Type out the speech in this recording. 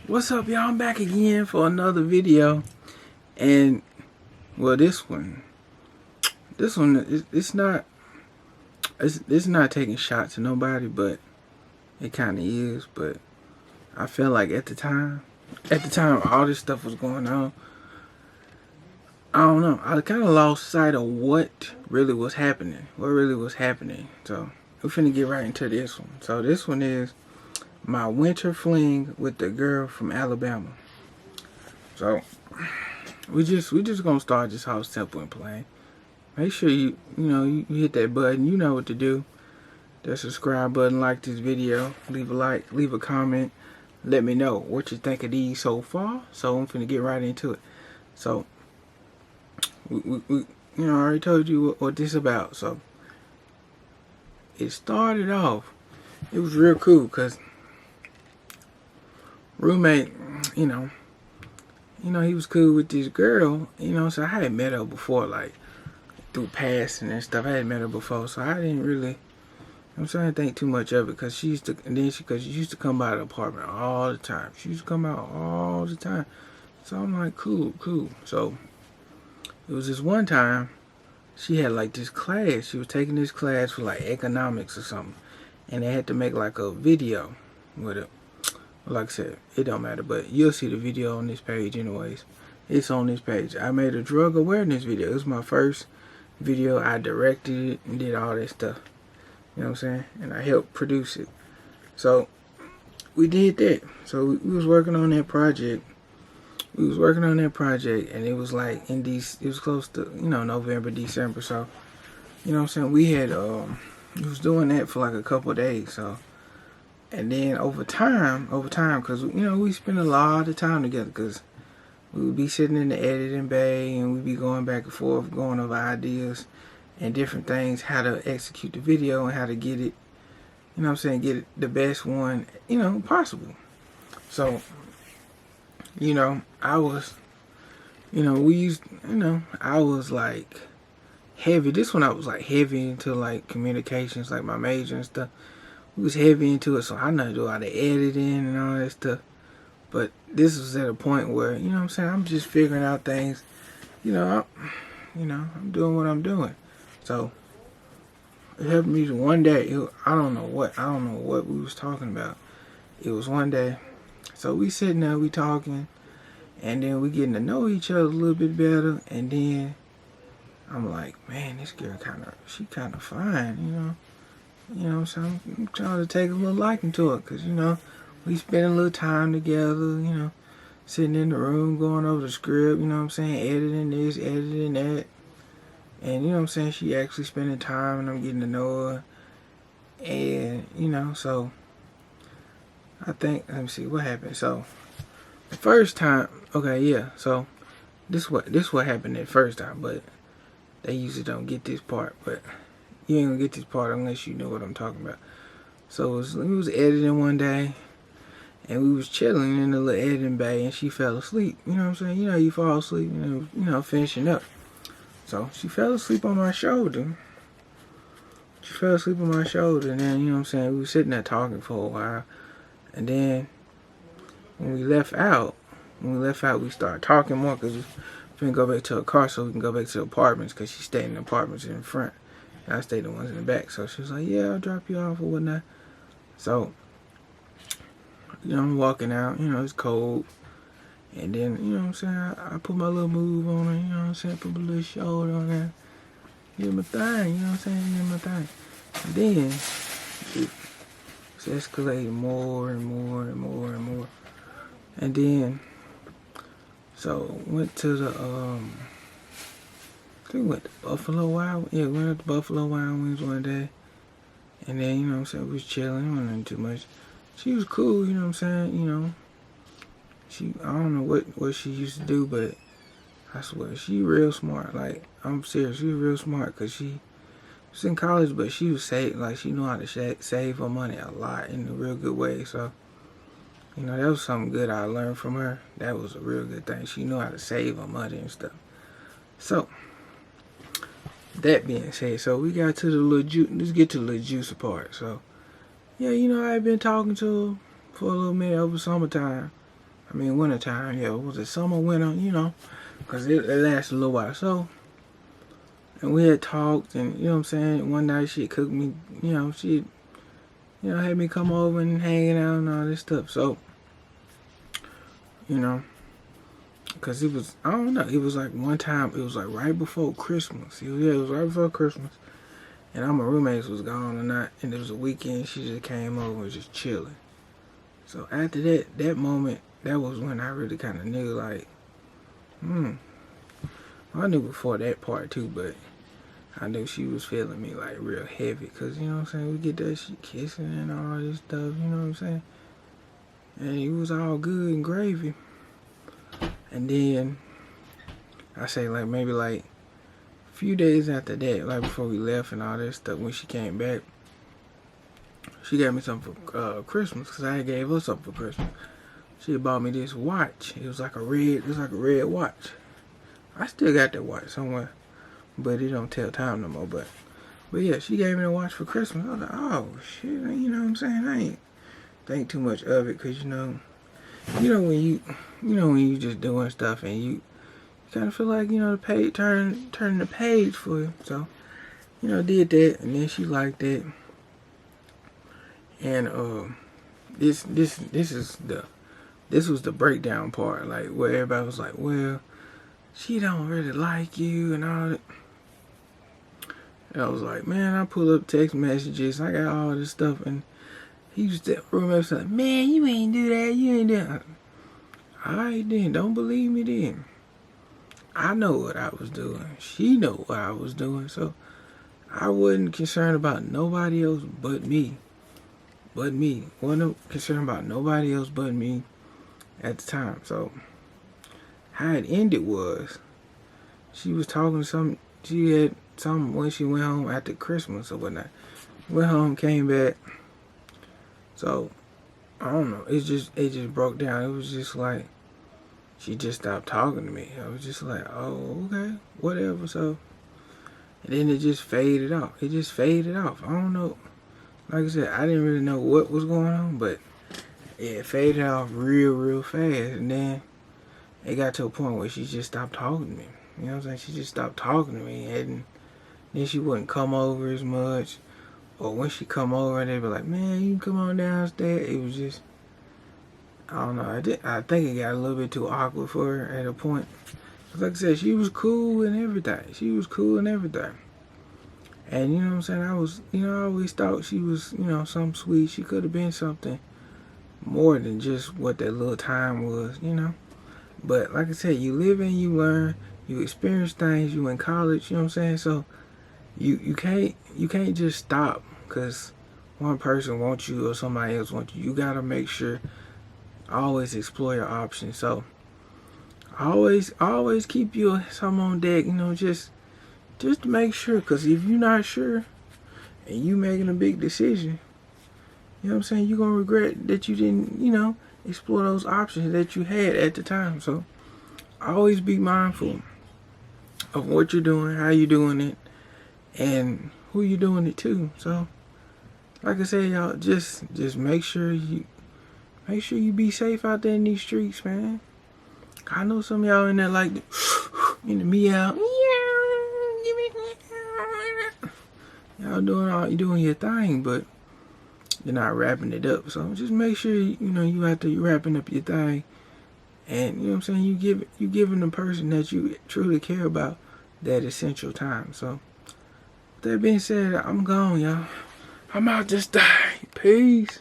What's up, y'all? I'm back again for another video, and well, this one, it's not taking shots at nobody, but it kind of is. But I felt like at the time all this stuff was going on, I don't know. I kind of lost sight of what really was happening. So we're finna get right into this one. So this one is my winter fling with the girl from Alabama. So we just gonna start this house simple and plain. Make sure you hit that button. You know what to do. That subscribe button, like this video, leave a like, leave a comment, let me know what you think of these so far. So I'm finna get right into it. So we I already told you what this is about. So it started off, it was real cool because roommate, he was cool with this girl, so I had met her before, like through passing and stuff. I had met her before, so I didn't really, I didn't think too much of it, because she used to come by the apartment all the time. She used to come out all the time. So I'm like, cool. So it was this one time, she had like this class. She was taking this class for like economics or something, and they had to make like a video with it. Like I said, it don't matter, but you'll see the video on this page anyways. It's on this page. I made a drug awareness video. It was my first video. I directed it and did all that stuff. You know what I'm saying? And I helped produce it. So we did that. So we was working on that project. And it was like it was close to, November, December. So, you know what I'm saying? We had we was doing that for like a couple of days. So, and then over time, because we spend a lot of time together, because we would be sitting in the editing bay and we'd be going back and forth, going over ideas and different things, how to execute the video and how to get it, get it the best one, possible. So, I was, I was like heavy. This one I was like heavy into like communications, like my major and stuff. We was heavy into it, so I know to do all the editing and all that stuff. But this was at a point where, I'm just figuring out things. I'm doing what I'm doing. So it helped me to one day. I don't know what we was talking about. It was one day. So we sitting there, we talking, and then we getting to know each other a little bit better. And then I'm like, man, this girl she kind of fine, so I'm trying to take a little liking to it, because, we spend a little time together, sitting in the room, going over the script, editing this, editing that. And, she actually spending time, and I'm getting to know her. And, so I think, let me see what happened. So the first time, okay, yeah, so this what happened that first time, but they usually don't get this part, but you ain't gonna get this part unless you know what I'm talking about. So we was editing one day, and we was chilling in the little editing bay, and she fell asleep. You know what I'm saying? You fall asleep, finishing up. So she fell asleep on my shoulder. And then, we were sitting there talking for a while. And then when we left out, we started talking more, because we finna go back to her car so we can go back to the apartments, because she stayed in the apartments in the front. And I stayed the ones in the back. So she was like, yeah, I'll drop you off or whatnot. So, I'm walking out, it's cold. And then, I put my little move on her, put my little shoulder on her. Get my thing, get my thing. And then it's escalating more and more. And then, so went to the, I think we went to Buffalo Wild. Yeah, we went to Buffalo Wild Wings one day. And then, we was chilling, wasn't too much. She was cool, I don't know what she used to do, but I swear, she real smart. Like, I'm serious, she was real smart, because she was in college, but she was she knew how to save her money a lot in a real good way. So, that was something good I learned from her. That was a real good thing. She knew how to save her money and stuff. So, that being said, so we got to the little juice. Let's get to the little juicy part. So, yeah, I've been talking to her for a little minute over summertime. I mean, wintertime, yeah. Was it summer, winter, you know? Because it lasted a little while. So, and we had talked, and, you know what I'm saying? One night she cooked me, you know, she, you know, had me come over and hanging out and all this stuff. So, you know, because it was, I don't know, it was like one time, it was like right before Christmas. Yeah, it was right before Christmas. And all my roommates was gone or not, and it was a weekend. She just came over and was just chilling. So after that moment, that was when I really kind of knew, like, I knew before that part too, but I knew she was feeling me like real heavy, cause you know what I'm saying. We get that shit kissing and all this stuff, you know what I'm saying. And it was all good and gravy. And then I say like maybe like a few days after that, like before we left and all that stuff, when she came back, she gave me something for Christmas, cause I gave her something for Christmas. She bought me this watch. It was like a red watch. I still got that watch somewhere, but it don't tell time no more. But yeah, she gave me a watch for Christmas. I was like, oh shit, you know what I'm saying? I ain't think too much of it, cause you know when you just doing stuff and you kind of feel like, you know, the page turning the page for you. So, you know, did that, and then she liked it. And this was the breakdown part, like where everybody was like, well, she don't really like you and all that. And I was like, man, I pull up text messages, I got all this stuff, and he was that roommate was like, man, you ain't do that, you ain't do that. Alright then, don't believe me then. I know what I was doing. She know what I was doing, so I wasn't concerned about nobody else but me. Wasn't concerned about nobody else but me at the time. So how it ended was she was talking to some, she had some when she went home after Christmas or whatnot. Went home, came back. So I don't know. It just broke down. It was just like she just stopped talking to me. I was just like, oh, okay, whatever. So and then it just faded off. I don't know. Like I said, I didn't really know what was going on, but it faded off real fast. And then it got to a point where she just stopped talking to me. You know what I'm saying? She just stopped talking to me. And then she wouldn't come over as much. Or when she come over, they'd be like, man, you can come on downstairs. It was just, I don't know. I think it got a little bit too awkward for her at a point. Like I said, she was cool and everything. And you know what I'm saying? I was, you know, I always thought she was, you know, something sweet. She could have been something more than just what that little time was, you know. But like I said, you live and you learn, you experience things, you in college, you know what I'm saying? So you can't just stop because one person wants you or somebody else wants you. You gotta make sure, always explore your options. So always keep your something on deck, you know, just to make sure, because if you're not sure and you making a big decision, you know what I'm saying, you're going to regret that you didn't, you know, explore those options that you had at the time. So always be mindful of what you're doing, how you're doing it, and who you're doing it to. So like I said, y'all, just make sure you be safe out there in these streets, man. I know some of y'all in there like in the meow. Y'all doing your thing, but you're not wrapping it up. So just make sure you know you out there, you wrapping up your thing, and you know what I'm saying, you giving the person that you truly care about that essential time. So with that being said, I'm gone, y'all. I'm out this day. Peace.